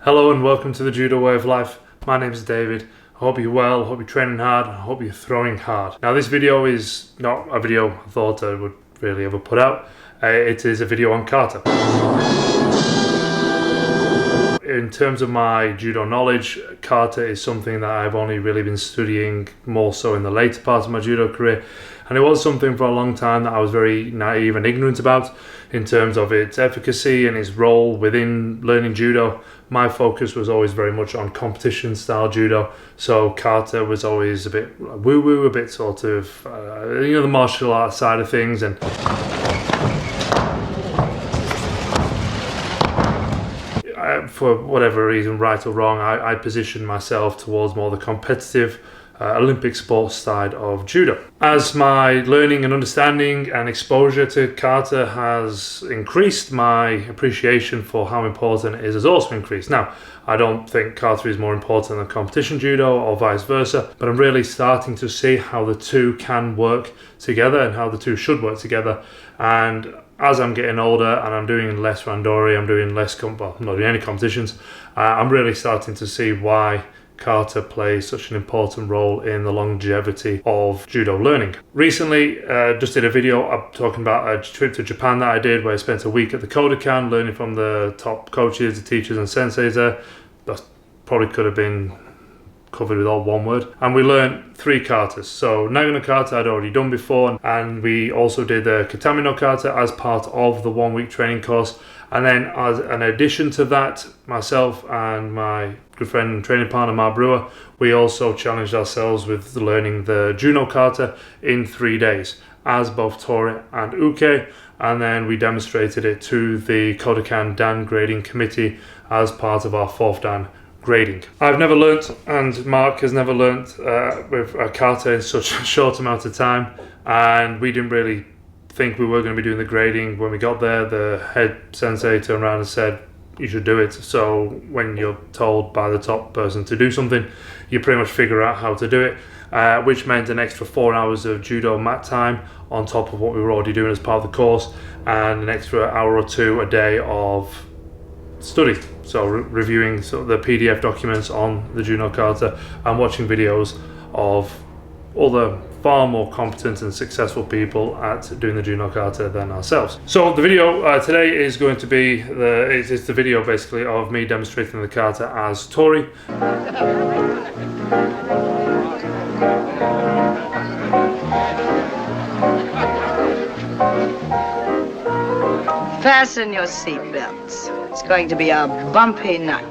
Hello and welcome to the Judo Way of Life. My name is David. I hope you're well, I hope you're training hard, I hope you're throwing hard. Now this video is not a video I thought I would really ever put out. It is a video on kata. In terms of my judo knowledge, kata is something that I've only really been studying more so in the later part of my judo career, and it was something for a long time that I was very naive and ignorant about in terms of its efficacy and its role within learning judo. My focus was always very much on competition style judo, so kata was always a bit woo-woo, a bit sort of the martial arts side of things. And for whatever reason, right or wrong, I positioned myself towards more the competitive Olympic sports side of judo. As my learning and understanding and exposure to kata has increased, my appreciation for how important it is has also increased. Now, I don't think kata is more important than competition judo or vice versa, but I'm really starting to see how the two can work together and how the two should work together. And as I'm getting older and I'm doing less randori, I'm doing less, I'm not doing any competitions, I'm really starting to see why kata plays such an important role in the longevity of judo learning. Recently, just did a video talking about a trip to Japan that I did, where I spent a week at the Kodokan learning from the top coaches, the teachers and senseis there. That probably could have been covered with all one word. And we learned 3 katas. So Nagano-Kata I'd already done before, and we also did the Katami-no-Kata as part of the 1-week training course. And then as an addition to that, myself and my good friend and training partner Mark Brewer, we also challenged ourselves with learning the Ju-no-Kata in 3 days as both Tori and Uke, and then we demonstrated it to the Kodokan Dan grading committee as part of our 4th Dan grading. I've never learnt, and Mark has never learnt with a kata in such a short amount of time, and we didn't really think we were going to be doing the grading. When we got there, the head sensei turned around and said, you should do it. So when you're told by the top person to do something, you pretty much figure out how to do it, which meant an extra 4 hours of judo mat time on top of what we were already doing as part of the course, and an extra hour or 2 a day of study. So reviewing the PDF documents on the Ju-no-Kata and watching videos of other far more competent and successful people at doing the Ju-no-Kata than ourselves. So the video today is going to be it's the video basically of me demonstrating the kata as Tori. Fasten your seatbelts. It's going to be a bumpy night.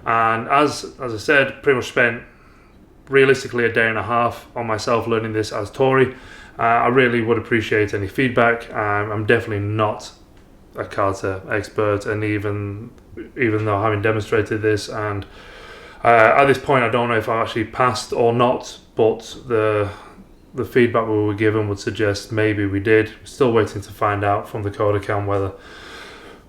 And as I said, pretty much spent realistically a day and a half on myself learning this as Tori. I really would appreciate any feedback. I'm definitely not a kata expert, and even though having demonstrated this, and at this point I don't know if I actually passed or not, but the feedback we were given would suggest maybe we did. Still waiting to find out from the Kodokan whether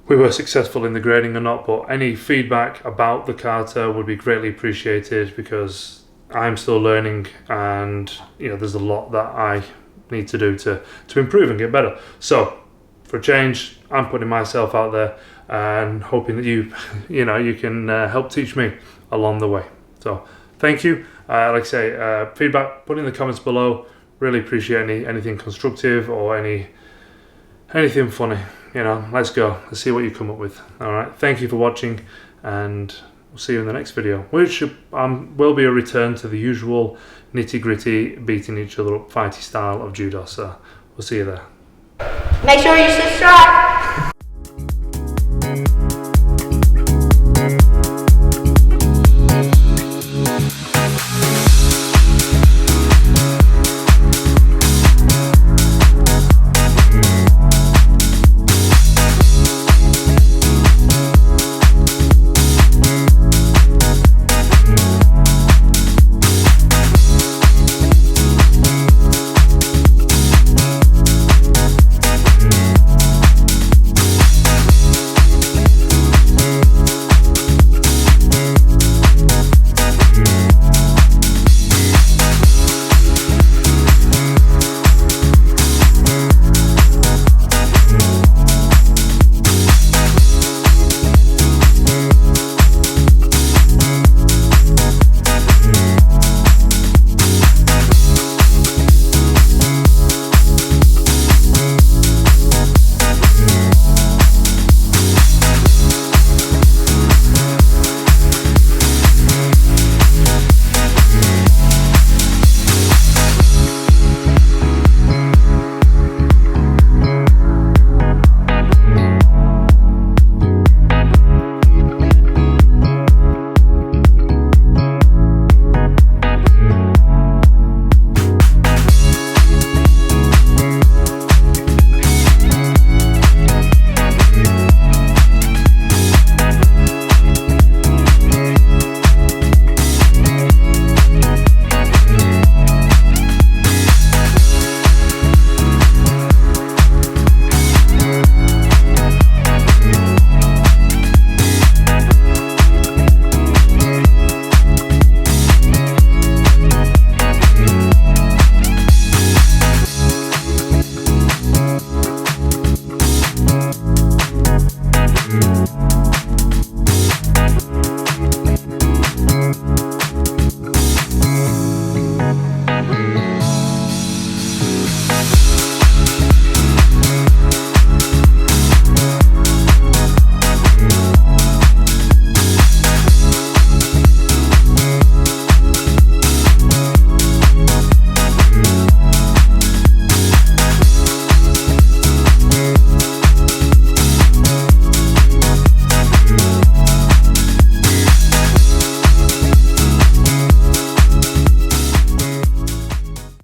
we were successful in the grading or not, but any feedback about the kata would be greatly appreciated, because I'm still learning, and there's a lot that I need to do to improve and get better. So for a change, I'm putting myself out there and hoping that you can help teach me along the way. So thank you. Like I say, feedback, put in the comments below. Really appreciate anything constructive or anything funny. Let's go. Let's see what you come up with. All right. Thank you for watching, and we'll see you in the next video, which will be a return to the usual nitty-gritty, beating each other up, fighty style of judo. So we'll see you there. Make sure you subscribe.